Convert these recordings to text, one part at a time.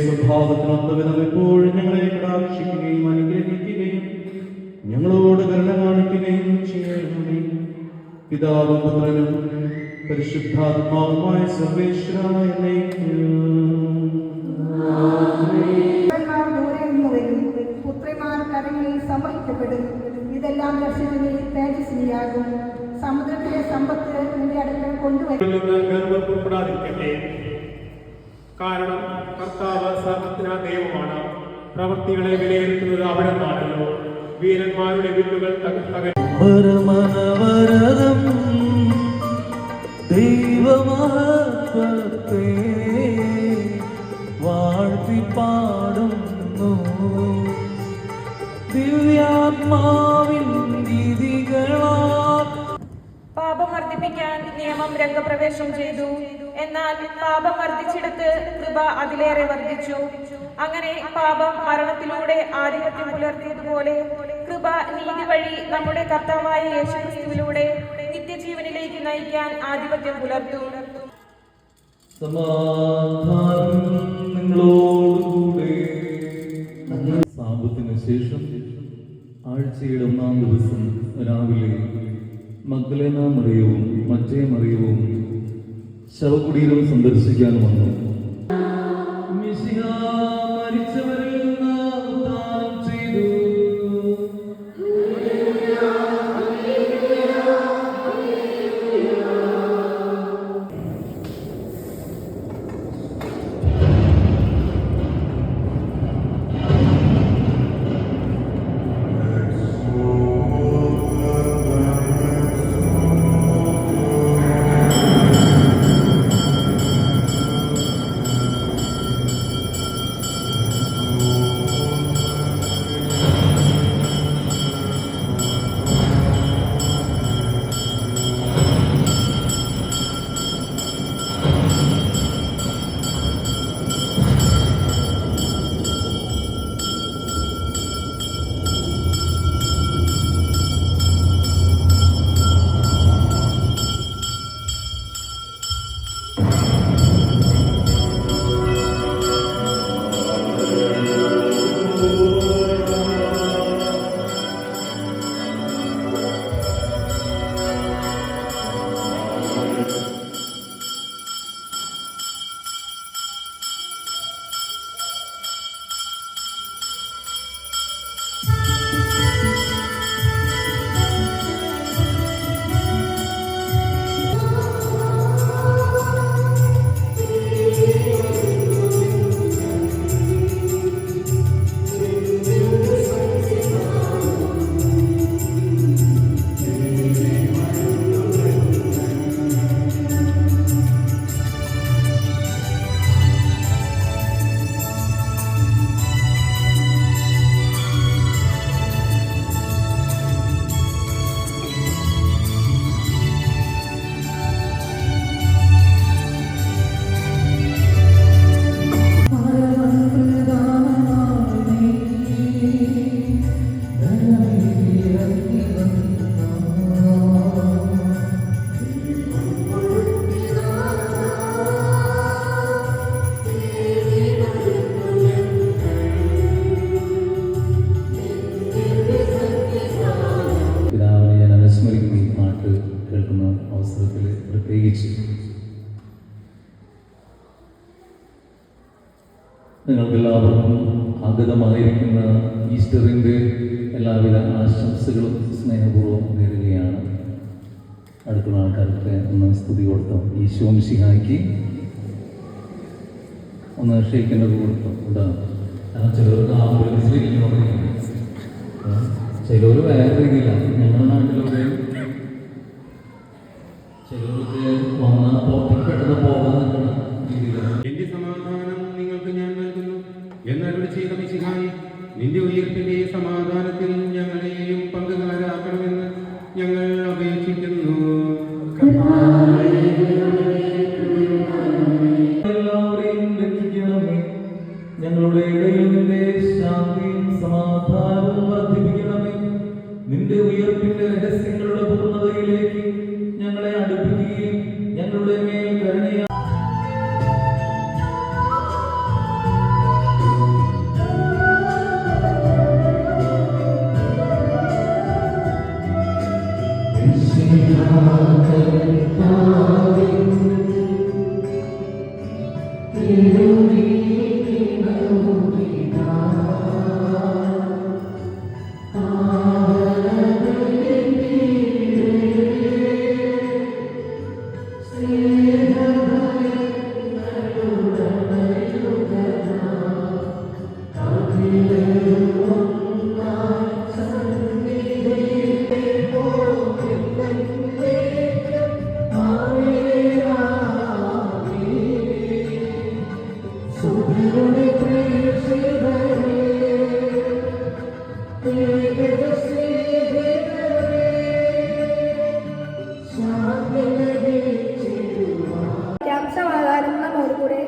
സ്വഭാവത്തിനൊത്ത വിധം എപ്പോഴും ഞങ്ങളെ കടാക്ഷിക്കുകയും അനുഗ്രഹിക്കുകയും ഞങ്ങളോട് കരുണ കാണിക്കുകയും ചെയ്യണമേ. പിതാവും പുത്രനും പരിശുദ്ധാത്മാവുമായ സർവേശ്വരായ പുത്രിമാർ കരങ്ങളിൽ സംവഹിക്കപ്പെടും. ഇതെല്ലാം ദർശനത്തിൽ തേജസ്വിനിയാകും. സമുദ്രത്തിലെ സമ്പത്ത് നിന്റെ അടുക്കൽ കൊണ്ടുവരാതിരിക്കട്ടെ. കാരണം കർത്താവ് സർവ്വജ്ഞ ദൈവമാണ്. പ്രവൃത്തികളെ വിലയിരുത്തുന്നത് അവിടെ നിന്നാണല്ലോ. വീരന്മാരുടെ വില്ലുകൾ വരമനവരദം ദൈവമഹത്വത്തെ വാഴ്ത്തി പാടുന്നു. ദിവ്യാത്മാവിൻ ഗീതികളാൽ പാപം വർദ്ധിപ്പിക്കാൻ നിയമം രംഗപ്രവേശം ചെയ്തു. എന്നാൽ പാപം വർദ്ധിച്ചിടത്ത് കൃപ അതിലേറെ വർദ്ധിച്ചു. അങ്ങനെ പാപം മരണത്തിലൂടെ ആധിപത്യം പുലർത്തിയതുപോലെ കൃപ നീതി വഴി നമ്മുടെ കർത്താവായ യേശുക്രിസ്തുവിലൂടെ നിത്യജീവനിലേക്ക് നയിക്കാൻ ആധിപത്യം പുലർത്തും. സാപത്തിന് ശേഷം ആഴ്ചയുടെ 1-ാം ദിവസം രാവിലെ മഗ്ദലേന മറിയവും മറ്റേ മറിയവും ശവകുടീരം സന്ദർശിക്കാൻ വന്നു. മരിച്ചവരിൽ നിന്ന് ഉത്ഥാനം ചെയ്തു. നിങ്ങൾക്കെല്ലാവർക്കും ആഗതമായിരിക്കുന്ന ഈസ്റ്ററിൻ്റെ എല്ലാവിധ ആശംസകളും സ്നേഹപൂർവ്വം നേരുകയാണ്. അടുത്തുള്ള ആൾക്കാർക്ക് ഒന്ന് സ്തുതി കൊടുത്തോ. ഈശോ മിശിഹായ്ക്ക് ഒന്ന് ക്ഷയിക്കേണ്ടത് കൊടുത്തോ. കാരണം ചിലർക്ക് ആ ഒരു ചിലർ വേറെ രീതിയിലാണ്. ഞങ്ങളുടെ നാട്ടിലൊക്കെ ചിലർക്ക് വന്നാൽ പെട്ടെന്ന് പോകാൻ നിൽക്കുന്ന രീതിയിലാണ്. എന്റെ സമാധാനം നിങ്ങൾക്ക് ഞാൻ നൽകുന്നു എന്നരുളി ചെയ്ത മിശിഹായി, നിന്റെ ഉയർപ്പിന്റെ സമാധാനത്തിൽ ഞങ്ങളെയും പങ്കുകാരാക്കണമെന്ന് ഞങ്ങൾ അപേക്ഷിക്കുന്നു. എല്ലാവരെയും രക്ഷിക്കണമേ. ഞങ്ങളുടെ ഇടയിൽ നിന്റെ ശാന്തിയും സമാധാനവും വർദ്ധിപ്പിക്കണമേ. നിന്റെ ഉയർപ്പിന്റെ രഹസ്യങ്ങളുടെ പൂർണ്ണതയിലേക്ക് ഞങ്ങളെ അടുപ്പിക്കുകയും ഞങ്ങളുടെ മേൽ കരുണയാ സമാധാനം നമ്മോടുകൂടെ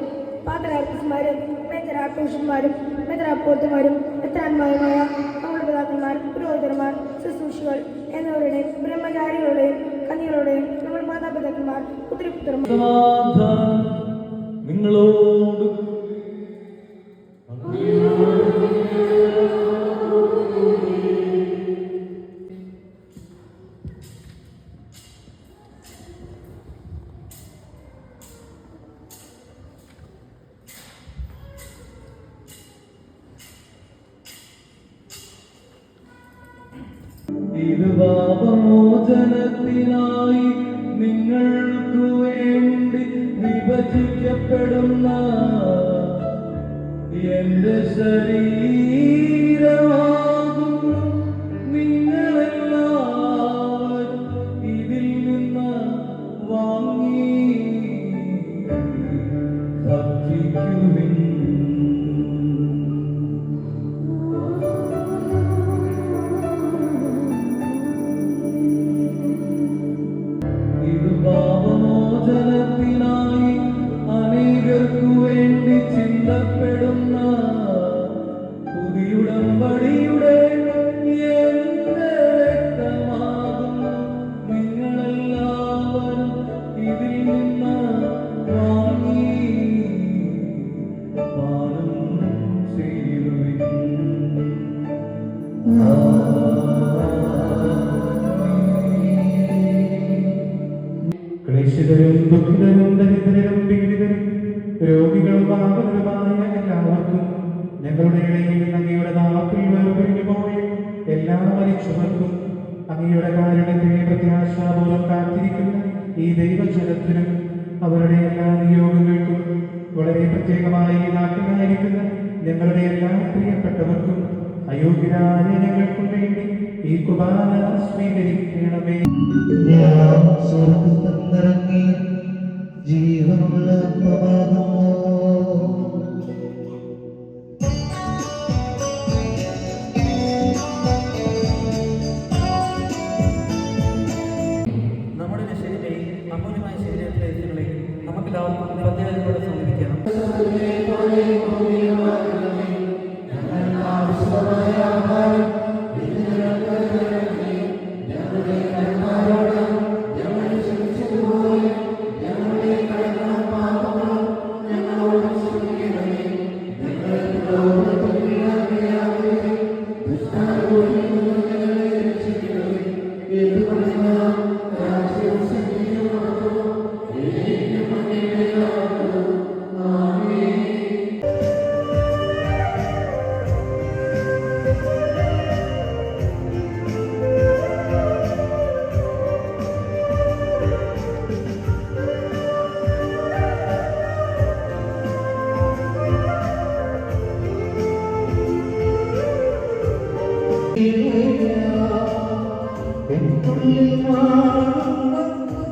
പാത്രകാർപ്പന്മാരും മെത്രാപ്പോഷന്മാരും മെത്രാപ്പോത്തുമാരും മെത്രാന്മാരുമായ നമ്മുടെ പിതാക്കന്മാർ പുരോഹിതന്മാർ ശുശ്രൂഷികൾ എന്നിവരുടെയും ബ്രഹ്മചാരികളുടെയും കന്യകളുടെയും നമ്മുടെ മാതാപിതാക്കന്മാർ പുത്രിപുത്രന്മാർ സമാധാനം നിങ്ങളോട് ഇത് പാപമോചനത്തിനായി നിങ്ങൾക്കു വേണ്ടി വിഭജിക്കപ്പെടുന്ന എന്റെ ശരീരമാകുന്നു. നിങ്ങളെല്ലാവരും ഇതിൽ നിന്ന് വാങ്ങി ഭക്ഷിക്കുവിൻ. ഇത് പാപമോചനത്തിനായി അനേകർക്കു വേണ്ടി ചിന്തപ്പെടുന്ന പുതിയുടമ്പടിയുടെ എന്റെ രക്തമാകുന്നു. നിങ്ങളെല്ലാവരും ഇതിൽ നിന്ന് വാങ്ങി പാനം ചെയ്യുവിൻ. ക്ലേശിതരും ദുഃഖിതരും ദരിദ്രരും പീഡിതരും രോഗികളും പാപകരുമായ എല്ലാവർക്കും ഞങ്ങളുടെ ഇടയിൽ നിന്ന് അങ്ങയുടെ നാമത്തിൽ വേർപിരിഞ്ഞു പോയ എല്ലാ മരിച്ചവർക്കും അങ്ങയുടെ കാരുണ്യത്തിനെ പ്രത്യാശാപൂർവ്വം കാത്തിരിക്കുന്ന ഈ ദൈവജനത്തിനും അവരുടെ എല്ലാ നിയോഗങ്ങൾക്കും വളരെ പ്രത്യേകമായി ഈ നാട്ടിലായിരിക്കുന്ന ഞങ്ങളുടെ എല്ലാ പ്രിയപ്പെട്ടവർക്കും അയോഗ്യരായ ഞങ്ങൾക്കും വേണ്ടി ഈ കുർബാന സ്വീകരിക്കണമേ. ഞാൻ സ്വർഗ്ഗത്തിറങ്ങി ജീവനുള്ള അപ്പമാകുന്നു. നമ്മുടെ രക്ഷകന്റെയും അമൂല്യമായ ശരീരത്തിലെ നമുക്കെല്ലാവർക്കും പ്രത്യേകതയോടെ സമർപ്പിക്കാം.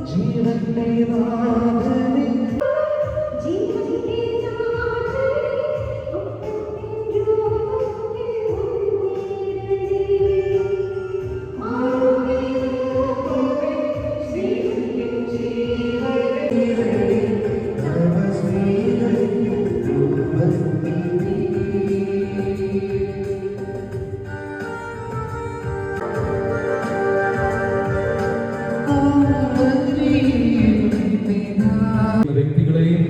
ജീവന്റെ നാഥനെ വ്യക്തികളെയും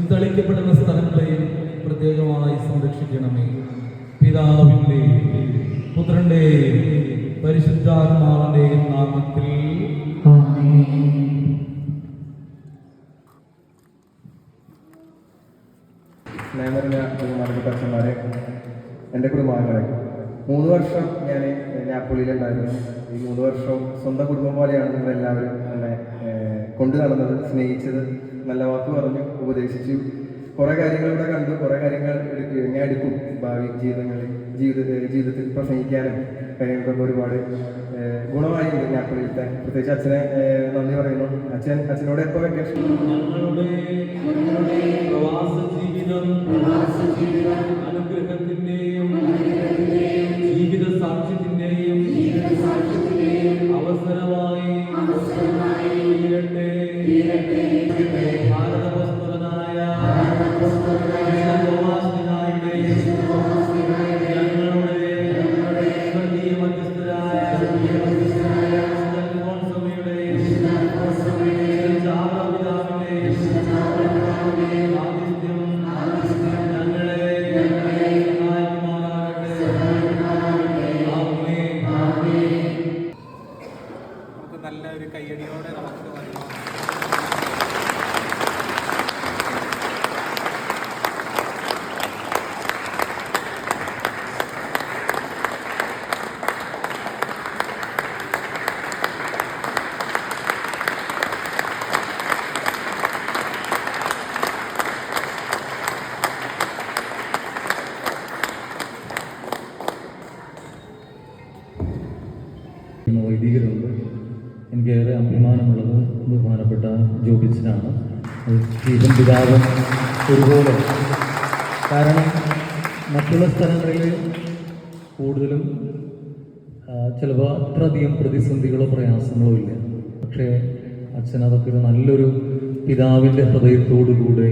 തളിക്കപ്പെടുന്ന സ്ഥലങ്ങളെയും പ്രത്യേകമായി സംരക്ഷിക്കണമേ. പിതാവിന്റെയും പുത്രന്റെയും പരിശുദ്ധാത്മാവിന്റെയും നാമത്തിൽ സ്നേഹനിറഞ്ഞ ബഹുമാനപ്പെട്ട അച്ഛന്മാരെ, എൻ്റെ കുടുംബാംഗങ്ങളെ, 3 വർഷം ഞാൻ നാപ്പോളിയിലുണ്ടായിരുന്നു. ഈ 3 വർഷവും സ്വന്തം കുടുംബം പോലെയാണ് നിങ്ങളെല്ലാവരും എന്നെ കൊണ്ടു നടന്നത്, സ്നേഹിച്ചത്, നല്ല വാക്ക് പറഞ്ഞു, ഉപദേശിച്ചു, കുറേ കാര്യങ്ങൾ ഇവിടെ കണ്ടു, കുറേ കാര്യങ്ങൾ ഞാൻ എടുക്കും ഭാവി ജീവിതത്തിൽ പ്രസംഗിക്കാനും കാര്യങ്ങൾക്കൊക്കെ ഒരുപാട് ഗുണമായിട്ടുണ്ട് ഞാപ്പള്ളിയിലത്തെ. പ്രത്യേകിച്ച് അച്ഛനെ നന്ദി പറയുന്നു. അച്ഛനോട് എപ്പോൾ വെക്കേഷൻ ഞങ്ങളുടെ പ്രവാസ ജീവിതം അനുഗ്രഹത്തിന്റെയും ജീവിത സാക്ഷ്യത്തിന്റെയും അവസരമായി തീരട്ടെ. ഭാരതപുസ്തകനായ ഞങ്ങളുടെ സ്വർഗീയ മധ്യസ്ഥരായ നമുക്ക് നല്ല ഒരു കയ്യടിയോടെ നമുക്ക് വൈദികരുണ്ട്. എനിക്കേറെ അഭിമാനമുള്ളത് ബഹുമാനപ്പെട്ട ജോബിച്ചനാണ്. സ്റ്റീഫൻ പിതാവും ഒരുപോലെ. കാരണം മറ്റുള്ള സ്ഥലങ്ങളിൽ കൂടുതലും ചിലപ്പോൾ അത്രയധികം പ്രതിസന്ധികളോ പ്രയാസങ്ങളോ ഇല്ല. പക്ഷേ അച്ഛൻ അതൊക്കെ ഒരു നല്ലൊരു പിതാവിൻ്റെ ഹൃദയത്തോടുകൂടെ